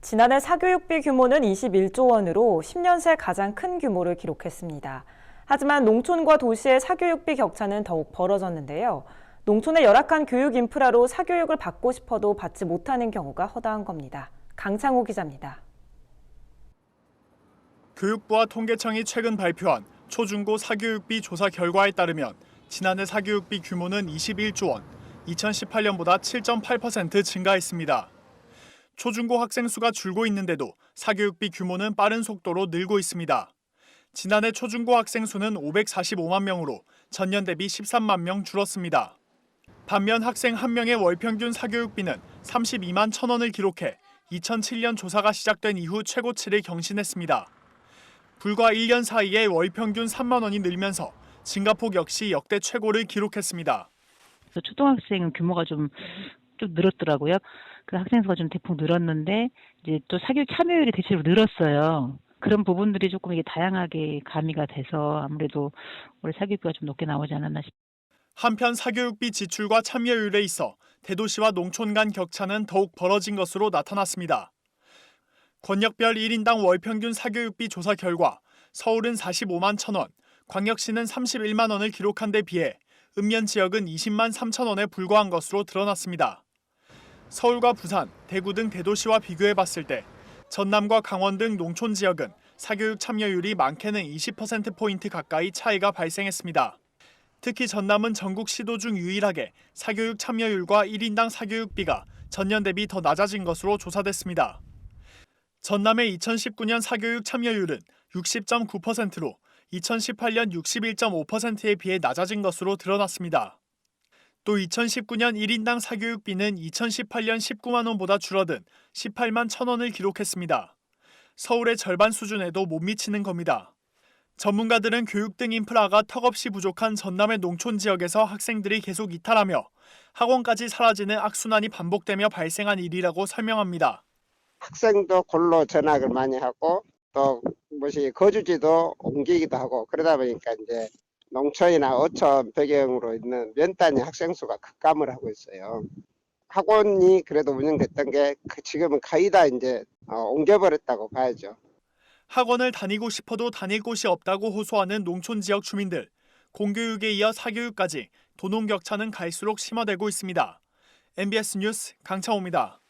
지난해 사교육비 규모는 21조 원으로 10년 새 가장 큰 규모를 기록했습니다. 하지만 농촌과 도시의 사교육비 격차는 더욱 벌어졌는데요. 농촌의 열악한 교육 인프라로 사교육을 받고 싶어도 받지 못하는 경우가 허다한 겁니다. 강창호 기자입니다. 교육부와 통계청이 최근 발표한 초중고 사교육비 조사 결과에 따르면 지난해 사교육비 규모는 21조 원, 2018년보다 7.8% 증가했습니다. 초중고 학생 수가 줄고 있는데도 사교육비 규모는 빠른 속도로 늘고 있습니다. 지난해 초중고 학생 수는 545만 명으로 전년 대비 13만 명 줄었습니다. 반면 학생 한 명의 월 평균 사교육비는 32만 1,000원을 기록해 2007년 조사가 시작된 이후 최고치를 경신했습니다. 불과 1년 사이에 월 평균 3만 원이 늘면서 증가폭 역시 역대 최고를 기록했습니다. 초등학생 규모가 좀 늘었더라고요. 그 학생 수가 좀 대폭 늘었는데 이제 또 사교육 참여율이 대체로 늘었어요. 그런 부분들이 조금 이게 다양하게 가미가 돼서 아무래도 올해 사교육비가 좀 높게 나오지 않았나 싶습니다. 한편 사교육비 지출과 참여율에 있어 대도시와 농촌 간 격차는 더욱 벌어진 것으로 나타났습니다. 권역별 1인당 월 평균 사교육비 조사 결과 서울은 45만 1,000원, 광역시는 31만 원을 기록한 데 비해 읍면 지역은 20만 3천 원에 불과한 것으로 드러났습니다. 서울과 부산, 대구 등 대도시와 비교해봤을 때 전남과 강원 등 농촌 지역은 사교육 참여율이 많게는 20%포인트 가까이 차이가 발생했습니다. 특히 전남은 전국 시도 중 유일하게 사교육 참여율과 1인당 사교육비가 전년 대비 더 낮아진 것으로 조사됐습니다. 전남의 2019년 사교육 참여율은 60.9%로 2018년 61.5%에 비해 낮아진 것으로 드러났습니다. 또 2019년 1인당 사교육비는 2018년 19만 원보다 줄어든 18만 1,000원을 기록했습니다. 서울의 절반 수준에도 못 미치는 겁니다. 전문가들은 교육 등 인프라가 턱없이 부족한 전남의 농촌 지역에서 학생들이 계속 이탈하며 학원까지 사라지는 악순환이 반복되며 발생한 일이라고 설명합니다. 학생도 골로 전학을 많이 하고 또 거주지도 옮기기도 하고 그러다 보니까 이제 농촌이나 어촌 배경으로 있는 면 단위 학생 수가 급감을 하고 있어요. 학원이 그래도 운영됐던 게 지금은 거의 다 이제 옮겨버렸다고 봐야죠. 학원을 다니고 싶어도 다닐 곳이 없다고 호소하는 농촌 지역 주민들. 공교육에 이어 사교육까지 도농 격차는 갈수록 심화되고 있습니다. MBS 뉴스 강창호입니다.